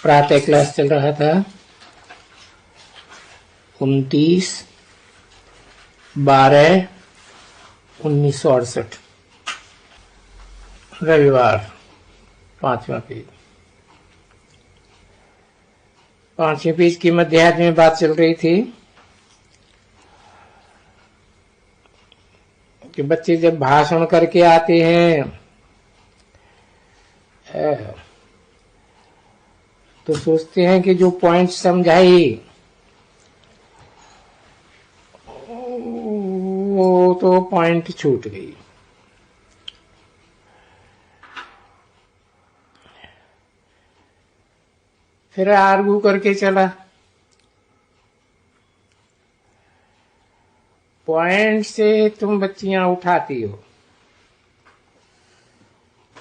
प्रातः क्लास चल रहा था 29/12/1968 रविवार 5वां पेज। 5वें पेज की मध्याह्न में बात चल रही थी कि बच्चे जब भाषण करके आते हैं तो सोचते हैं कि जो पॉइंट समझाई वो तो पॉइंट छूट गई। फिर आर्गू करके चला, पॉइंट से तुम बच्चियां उठाती हो,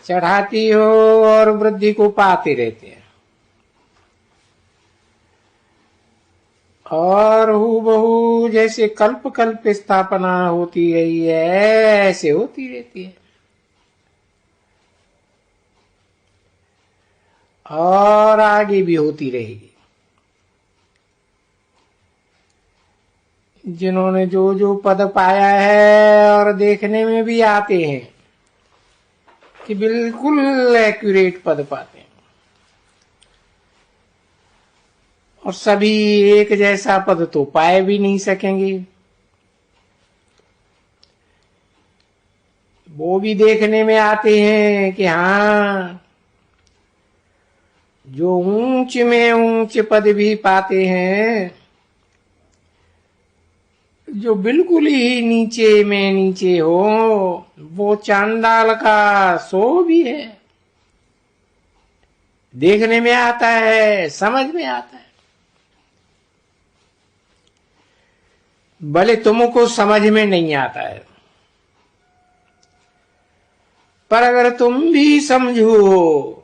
चढ़ाती हो और वृद्धि को पाते रहते हैं और हूबहू जैसे कल्प कल्प स्थापना होती गई है ऐसे होती रहती है और आगे भी होती रहेगी। जिन्होंने जो जो पद पाया है और देखने में भी आते हैं कि बिल्कुल एक्यूरेट पद पाते हैं और सभी एक जैसा पद तो पाए भी नहीं सकेंगे। वो भी देखने में आते हैं कि हाँ, जो ऊंच में ऊंच पद भी पाते हैं, जो बिल्कुल ही नीचे में नीचे हो वो चांडाल का सो भी है। देखने में आता है, समझ में आता है, भले तुमको समझ में नहीं आता है, पर अगर तुम भी समझो,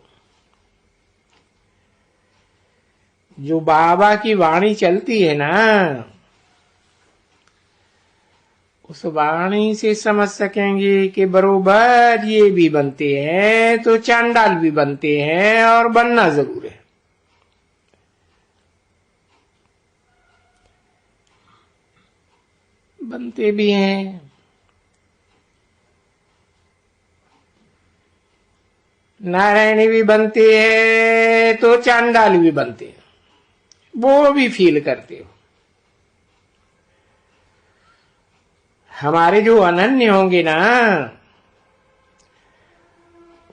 जो बाबा की वाणी चलती है ना, उस वाणी से समझ सकेंगे कि बरोबर ये भी बनते हैं तो चांडाल भी बनते हैं और बनना जरूर है। बनते भी हैं, नारायणी भी बनते हैं तो चांडाल भी बनते हैं, वो भी फील करते हो। हमारे जो अनन्य होंगे ना,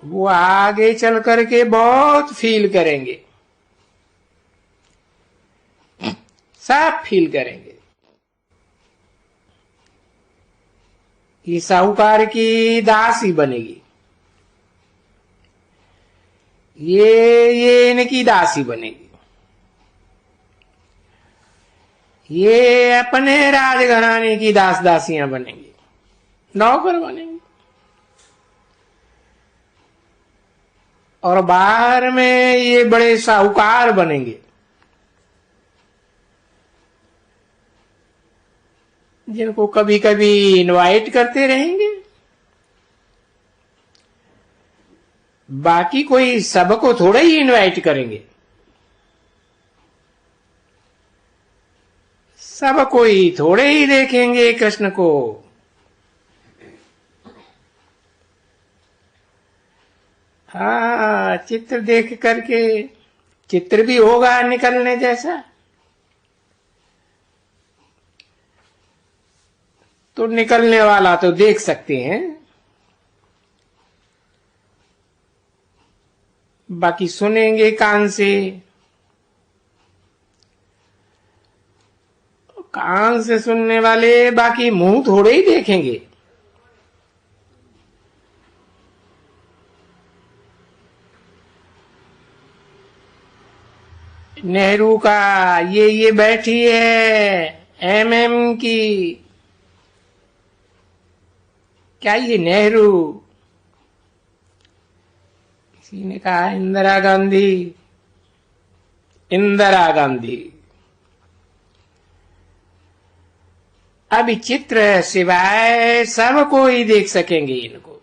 वो आगे चल करके बहुत फील करेंगे, सब फील करेंगे। ये साहूकार की दासी बनेगी, ये इनकी दासी बनेगी, ये अपने राजघराने की दास दासियां बनेंगी, नौकर बनेंगी और बाहर में ये बड़े साहूकार बनेंगे, जिनको कभी कभी इनवाइट करते रहेंगे। बाकी कोई सबको थोड़ा ही इनवाइट करेंगे, सब कोई थोड़े ही देखेंगे कृष्ण को। हाँ, चित्र देख करके, चित्र भी होगा निकलने जैसा तो निकलने वाला तो देख सकते हैं, बाकी सुनेंगे कान से। कान से सुनने वाले बाकी मुंह थोड़े ही देखेंगे। नेहरू का ये बैठी है एमएम की, क्या ये नेहरू? किसी ने कहा इंदिरा गांधी, इंदिरा गांधी। अभी चित्र सिवाय सब कोई देख सकेंगे इनको।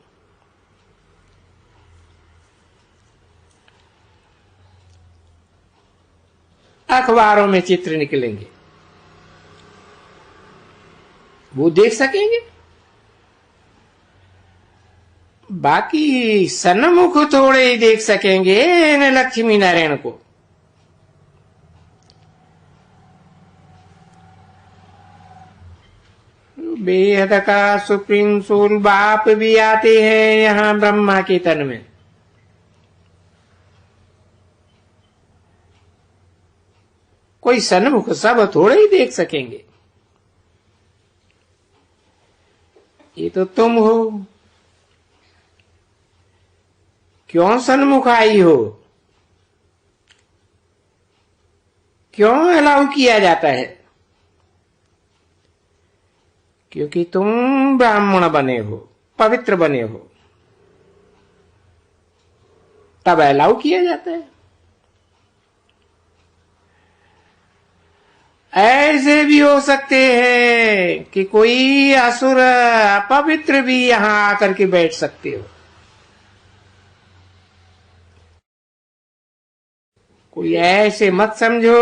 अखबारों में चित्र निकलेंगे, वो देख सकेंगे। बाकी सन्मुख थोड़े ही देख सकेंगे न लक्ष्मी नारायण को। बेहद का सुप्रीम सोल बाप भी आते हैं यहाँ ब्रह्मा के तन में। कोई सन्मुख सब थोड़े ही देख सकेंगे। ये तो तुम हो, क्यों सन्मुख आई हो, क्यों अलाउ किया जाता है? क्योंकि तुम ब्राह्मण बने हो, पवित्र बने हो, तब अलाउ किया जाता है। ऐसे भी हो सकते हैं कि कोई असुर अपवित्र भी यहां आकर के बैठ सकते हो। कोई ऐसे मत समझो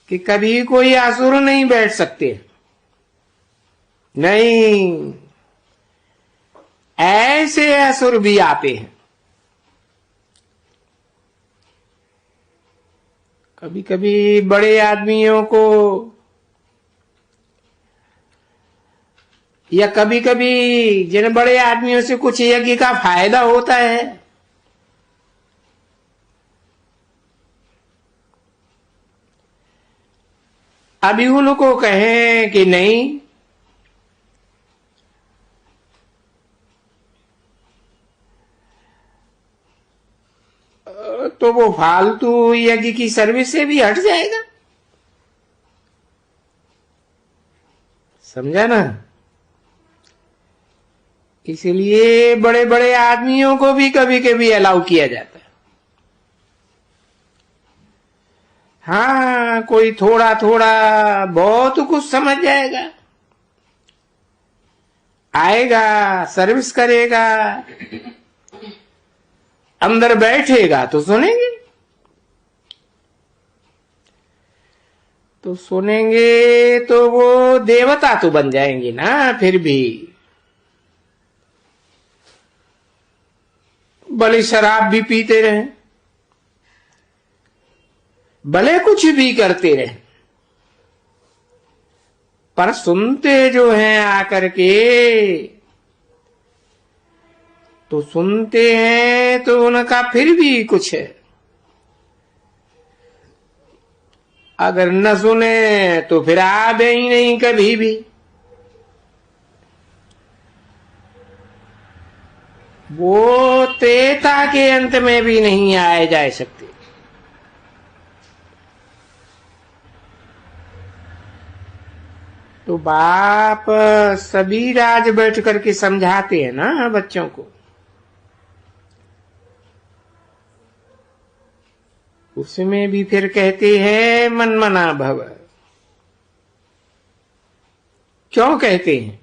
कि कभी कोई असुर नहीं बैठ सकते। नहीं, ऐसे असुर भी आते हैं। कभी कभी बड़े आदमियों को, या कभी कभी जिन बड़े आदमियों से कुछ यज्ञ का फायदा होता है, अभी उनको कहें कि नहीं, तो वो फालतू यज्ञ की सर्विस से भी हट जाएगा। समझा ना? इसलिए बड़े बड़े आदमियों को भी कभी कभी अलाउ किया जाता है। हाँ, कोई थोड़ा थोड़ा बहुत कुछ समझ जाएगा, आएगा, सर्विस करेगा, अंदर बैठेगा तो सुनेंगे। तो सुनेंगे तो वो देवता तो बन जाएंगे ना। फिर भी भले शराब भी पीते रहे, भले कुछ भी करते रहे, पर सुनते जो हैं आकर के, तो सुनते हैं तो उनका फिर भी कुछ है। अगर न सुने तो फिर आवे ही नहीं कभी भी। वो त्रेता के अंत में भी नहीं आए जा सकते। तो बाप सभी राज बैठ करके समझाते हैं ना बच्चों को। उसमें भी फिर कहते हैं मन मना भव। क्यों कहते हैं?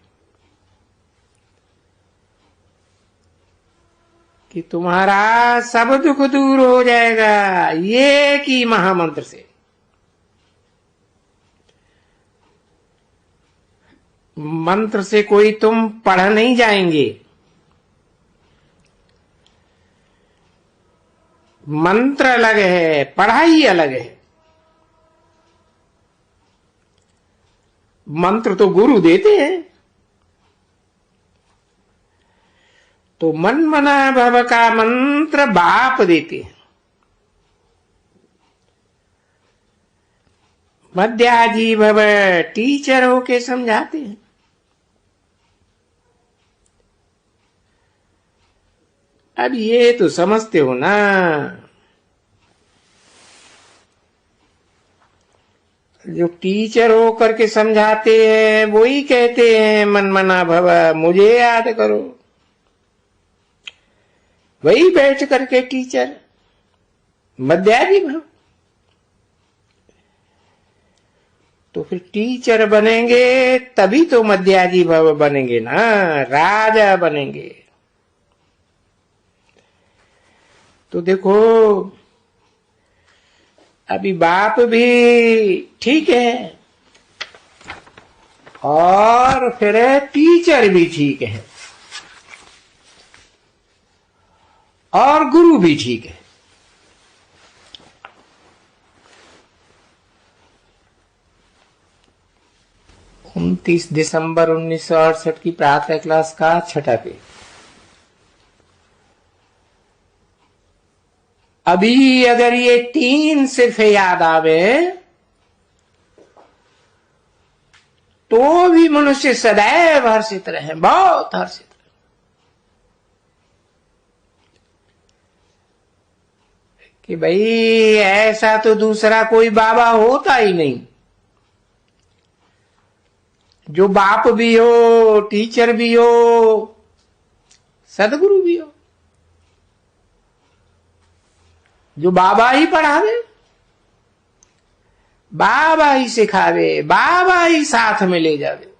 कि तुम्हारा सब दुख दूर हो जाएगा ये की महामंत्र से। मंत्र से कोई तुम पढ़ नहीं जाएंगे। मंत्र अलग है, पढ़ाई अलग है। मंत्र तो गुरु देते हैं। तो मन मना भव का मंत्र बाप देते हैं। मध्याजी भव टीचर होके समझाते हैं। अब ये तो समझते हो ना, जो टीचर हो करके समझाते हैं वही कहते हैं मन मना भव, मुझे याद करो। वही बैठ करके टीचर मध्याजी भव। तो फिर टीचर बनेंगे तभी तो मध्याजी भव बनेंगे ना, राजा बनेंगे। तो देखो अभी बाप भी ठीक है और फिर टीचर भी ठीक है और गुरु भी ठीक है। 29 दिसंबर 1968 की प्रातः क्लास का छठा पेज। अभी अगर ये 3 सिर्फ याद आवे तो भी मनुष्य सदैव हर्षित रहे, बहुत हर्षित रहे। कि भाई ऐसा तो दूसरा कोई बाबा होता ही नहीं, जो बाप भी हो, टीचर भी हो, सदगुरु भी हो, जो बाबा ही पढ़ावे, बाबा ही सिखावे, बाबा ही साथ में ले जावे।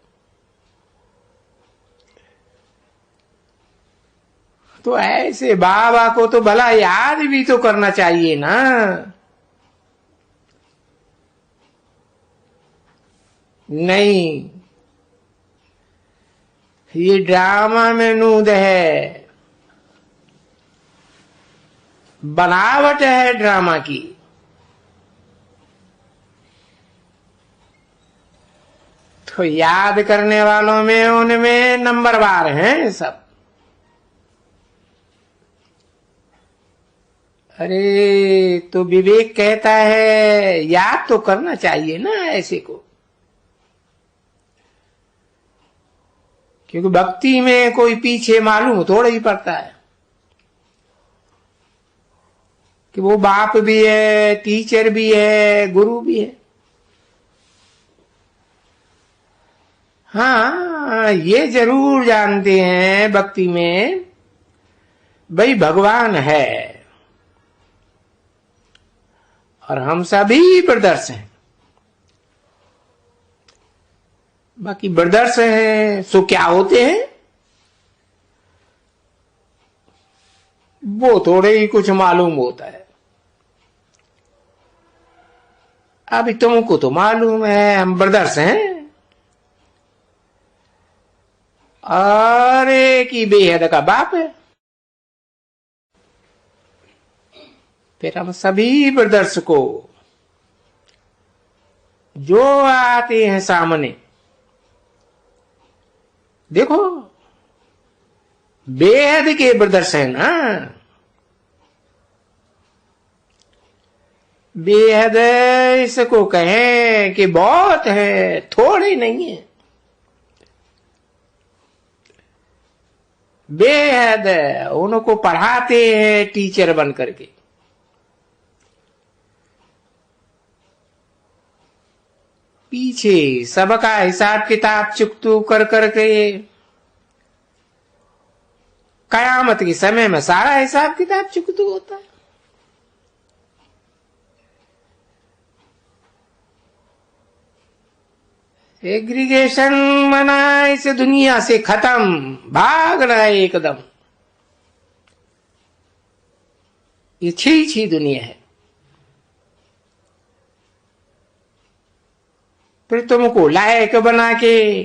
तो ऐसे बाबा को तो भला याद भी तो करना चाहिए ना। नहीं, ये ड्रामा में नूद है, बनावट है ड्रामा की। तो याद करने वालों में उनमें नंबरवार हैं सब। अरे तो विवेक कहता है याद तो करना चाहिए ना ऐसे को, क्योंकि भक्ति में कोई पीछे मालूम थोड़ा ही पड़ता है कि वो बाप भी है, टीचर भी है, गुरु भी है। हाँ, ये जरूर जानते हैं भक्ति में भाई भगवान है और हम सभी ब्रदर्स हैं। बाकी ब्रदर्स हैं सो क्या होते हैं, वो थोड़े ही कुछ मालूम होता है। अभी तुमको तो मालूम है हम ब्रदर्स हैं और एक ही बेहद का बाप है। फिर हम सभी ब्रदर्स को जो आते हैं सामने, देखो बेहद के ब्रदर्स हैं ना, बेहद इसको कहें कि बहुत है, थोड़े नहीं है। बेहद उनको पढ़ाते हैं टीचर बन करके। पीछे सबका हिसाब किताब चुकतू कर करके कयामत के समय में सारा हिसाब किताब चुकतू होता है। एग्रीगेशन मना इस दुनिया से खत्म, भागना है एकदम। ये छी दुनिया है। फिर तुमको लायक बना के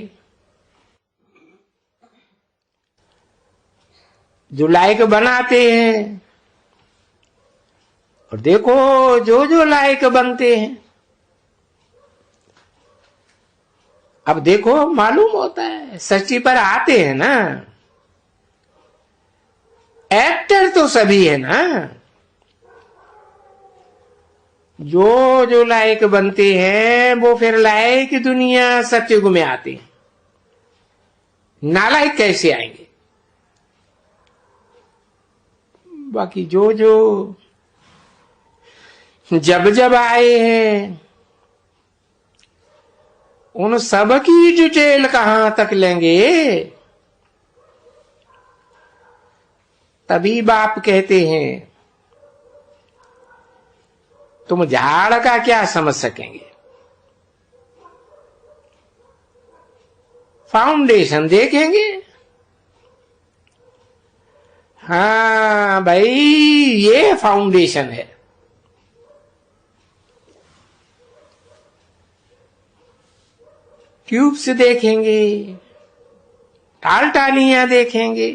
जो लायक बनाते हैं, और देखो जो जो लायक बनते हैं, अब देखो मालूम होता है सच्ची पर आते हैं ना। एक्टर तो सभी है ना, जो जो लायक बनते हैं वो फिर लायक दुनिया सत्युग में आते हैं। नालायक कैसे आएंगे? बाकी जो जो जब जब आए हैं उन सब की डिटेल कहां तक लेंगे? तभी बाप कहते हैं तुम झाड़ का क्या समझ सकेंगे, फाउंडेशन देखेंगे। हाँ भाई ये फाउंडेशन है। ट्यूब्स देखेंगे, टालटालियां देखेंगे।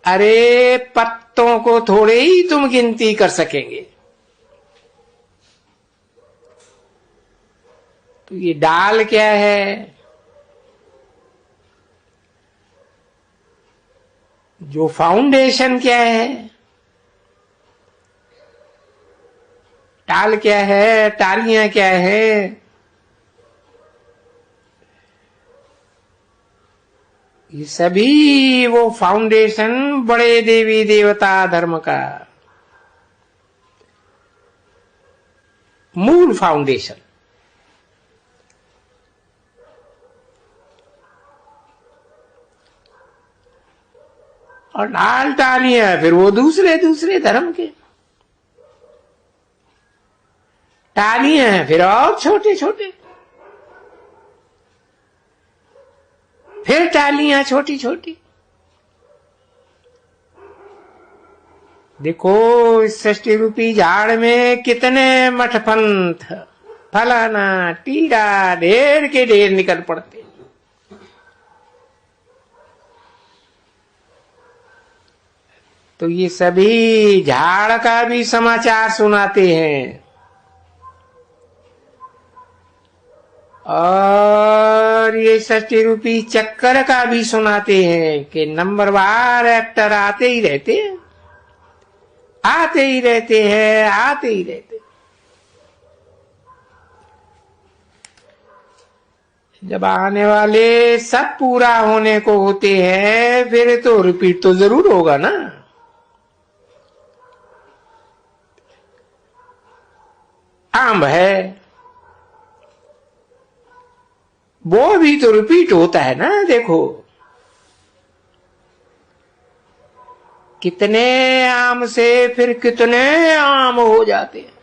अरे पत्तों को थोड़े ही तुम गिनती कर सकेंगे। तो ये डाल क्या है? जो फाउंडेशन क्या है? टाल क्या है? टालियां क्या है? ये सभी वो फाउंडेशन बड़े देवी देवता धर्म का मूल फाउंडेशन। और डाल टालियां फिर वो दूसरे दूसरे धर्म के। टालियां हैं फिर और छोटे छोटे, फिर टालियां छोटी छोटी। देखो इस षष्ठी रूपी झाड़ में कितने मठपंथ, फलाना टीरा ढेर के ढेर निकल पड़ते। तो ये सभी झाड़ का भी समाचार सुनाते हैं और ये षष्ठी रूपी चक्कर का भी सुनाते हैं कि नंबरवार एक्टर आते ही रहते हैं, आते ही रहते हैं, आते ही रहते हैं। जब आने वाले सब पूरा होने को होते हैं फिर तो रिपीट तो जरूर होगा ना। आम है वो भी तो रिपीट होता है ना। देखो कितने आम से फिर कितने आम हो जाते हैं।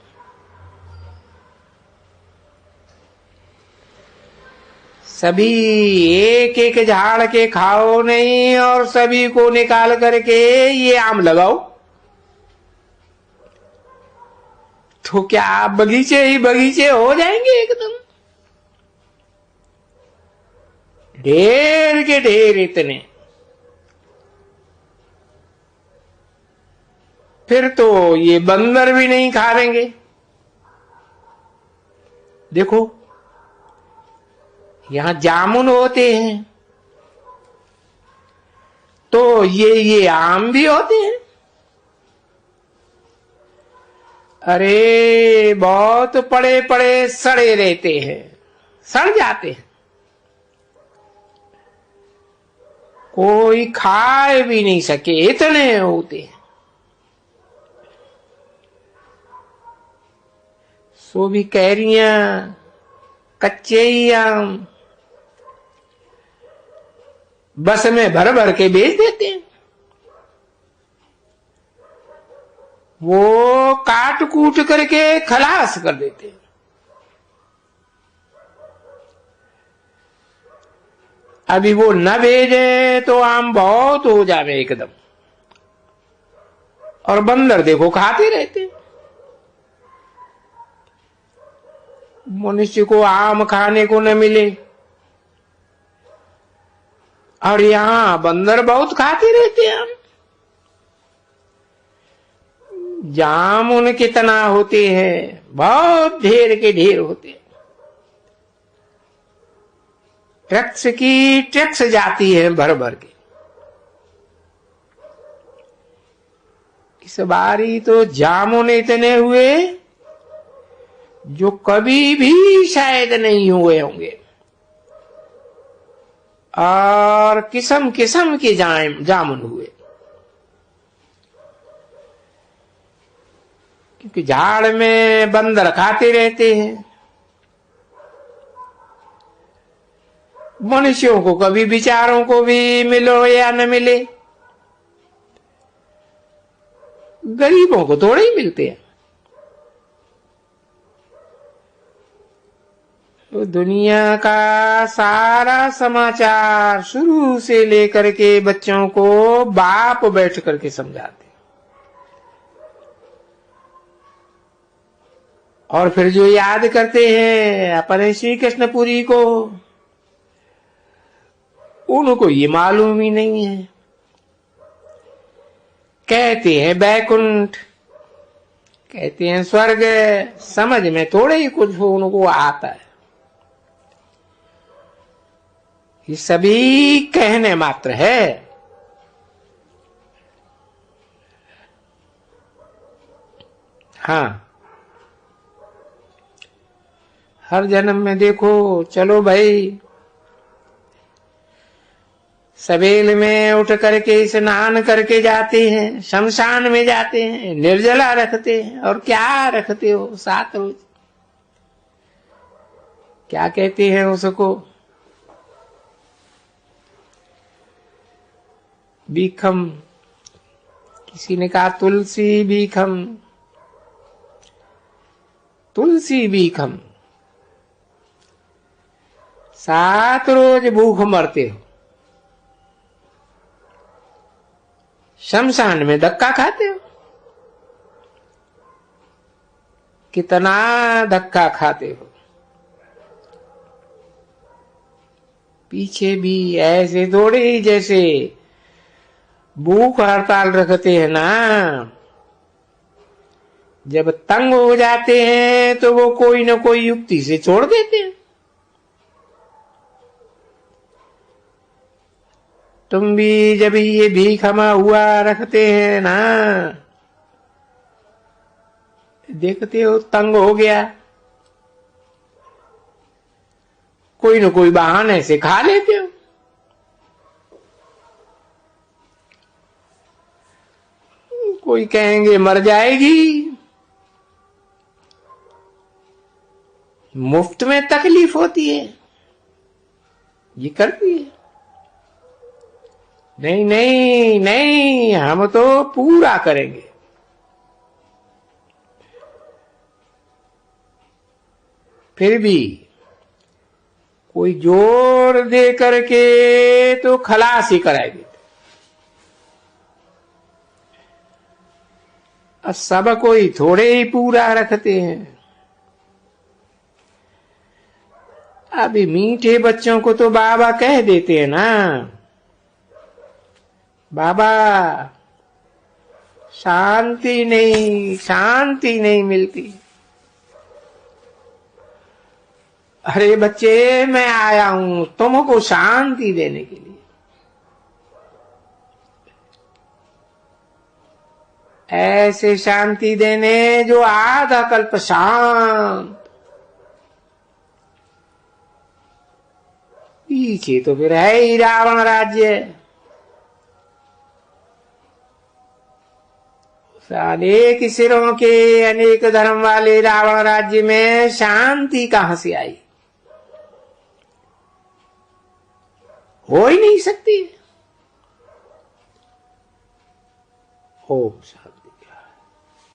सभी एक एक झाड़ के खाओ नहीं और सभी को निकाल करके ये आम लगाओ तो क्या बगीचे ही बगीचे हो जाएंगे एकदम। ढेर के ढेर इतने। फिर तो ये बंदर भी नहीं खा लेंगे। देखो यहां जामुन होते हैं तो ये आम भी होते हैं। अरे बहुत पड़े पड़े सड़े रहते हैं, सड़ जाते हैं, कोई खाए भी नहीं सके इतने होते हैं। सो भी कैरियां, कच्चे ही आम बस में भर भर के बेच देते हैं। वो काट कूट करके खलास कर देते हैं। अभी वो न भेजे तो आम बहुत हो जावे एकदम। और बंदर देखो खाते रहते। मनुष्य को आम खाने को न मिले और यहां बंदर बहुत खाते रहते हैं। आम जामुन कितना होते हैं, बहुत ढेर के ढेर होते हैं। ट्रक्स की ट्रक्स जाती है भर भर के। इस बारी तो जामुन इतने हुए जो कभी भी शायद नहीं हुए होंगे और किस्म किस्म के जामुन हुए। क्योंकि झाड़ में बंदर खाते रहते हैं। मनुष्यों को कभी बेचारों को भी मिलो या न मिले, गरीबों को थोड़े ही मिलते हैं। तो दुनिया का सारा समाचार शुरू से लेकर के बच्चों को बाप बैठ करके समझाते और फिर जो याद करते हैं अपने श्री कृष्णपुरी को, उनको ये मालूम ही नहीं है। कहते हैं बैकुंठ, कहते हैं स्वर्ग, समझ में थोड़े ही कुछ उनको आता है। ये सभी कहने मात्र है। हाँ, हर जन्म में देखो, चलो भाई सवेल में उठ करके स्नान करके जाते हैं, शमशान में जाते हैं, निर्जला रखते हैं। और क्या रखते हो 7 रोज? क्या कहते हैं उसको? बीखम, किसी ने कहा तुलसी बीखम, तुलसी बीखम। 7 रोज भूख मरते हो, शमशान में धक्का खाते हो। कितना धक्का खाते हो। पीछे भी ऐसे थोड़े जैसे भूख हड़ताल रखते हैं ना, जब तंग हो जाते हैं तो वो कोई न कोई युक्ति से छोड़ देते हैं। तुम भी जब ये भीखमा हुआ रखते हैं ना, देखते हो तंग हो गया, कोई न कोई बहाने से खा लेते हो। कोई कहेंगे मर जाएगी, मुफ्त में तकलीफ होती है, ये करती है। नहीं नहीं नहीं, हम तो पूरा करेंगे। फिर भी कोई जोर दे करके तो खलास ही कराएगी। अब सब कोई थोड़े ही पूरा रखते हैं। अभी मीठे बच्चों को तो बाबा कह देते हैं ना, बाबा शांति नहीं मिलती। अरे बच्चे, मैं आया हूं तुमको शांति देने के लिए। ऐसे शांति देने जो आधा कल्प शांत। पीछे तो फिर है ही रावण राज्य। अनेक सिरों के अनेक धर्म वाले रावण राज्य में शांति कहां से आई? हो ही नहीं सकती। ओम शांति।